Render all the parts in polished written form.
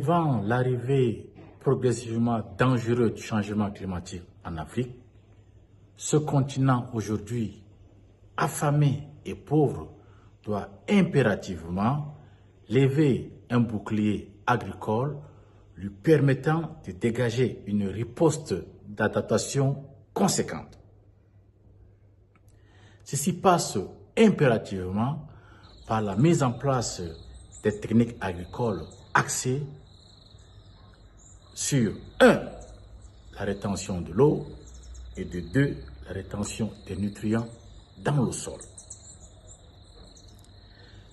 Devant l'arrivée progressivement dangereuse du changement climatique en Afrique, ce continent aujourd'hui affamé et pauvre doit impérativement lever un bouclier agricole lui permettant de dégager une riposte d'adaptation conséquente. Ceci passe impérativement par la mise en place des techniques agricoles axées sur 1. La rétention de l'eau et de 2. La rétention des nutriments dans le sol.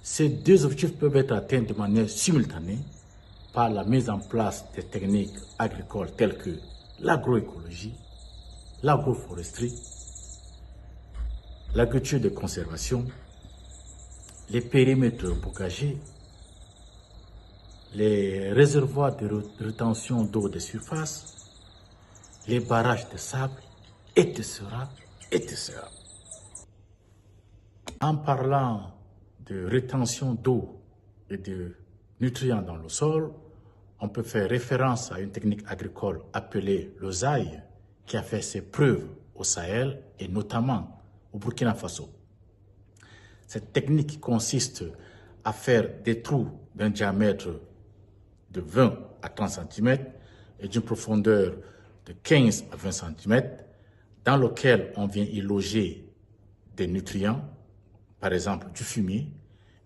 Ces deux objectifs peuvent être atteints de manière simultanée par la mise en place des techniques agricoles telles que l'agroécologie, l'agroforesterie, l'agriculture de conservation, les périmètres bocagers, les réservoirs de rétention d'eau de surface, les barrages de sable, etc. En parlant de rétention d'eau et de nutriments dans le sol, on peut faire référence à une technique agricole appelée le ZAI, qui a fait ses preuves au Sahel et notamment au Burkina Faso. Cette technique consiste à faire des trous d'un diamètre de 20 à 30 cm et d'une profondeur de 15 à 20 cm, dans lequel on vient y loger des nutriments, par exemple du fumier,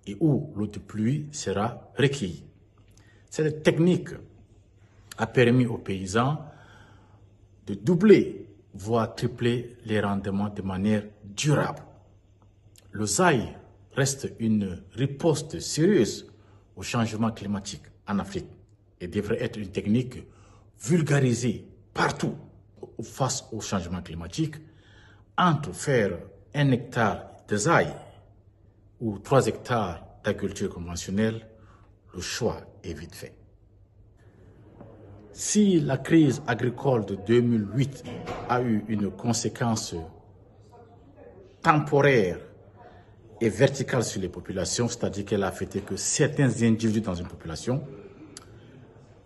et où l'eau de pluie sera recueillie. Cette technique a permis aux paysans de doubler, voire tripler les rendements de manière durable. Le ZAI reste une riposte sérieuse au changement climatique en Afrique et devrait être une technique vulgarisée partout face au changement climatique. Entre faire 1 hectare de ZAI ou 3 hectares d'agriculture conventionnelle, le choix est vite fait. Si la crise agricole de 2008 a eu une conséquence temporaire et verticale sur les populations, c'est-à-dire qu'elle a affecté que certains individus dans une population,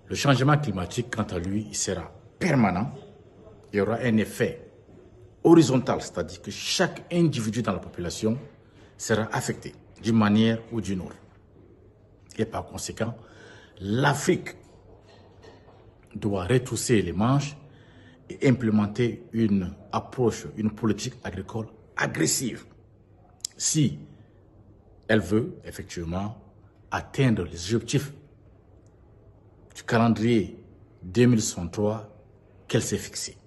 le changement climatique, quant à lui, il sera permanent. Il y aura un effet horizontal, c'est-à-dire que chaque individu dans la population sera affecté d'une manière ou d'une autre. Et par conséquent, l'Afrique doit retrousser les manches et implémenter une approche, une politique agricole agressive si elle veut effectivement atteindre les objectifs du calendrier 2063 qu'elle s'est fixé.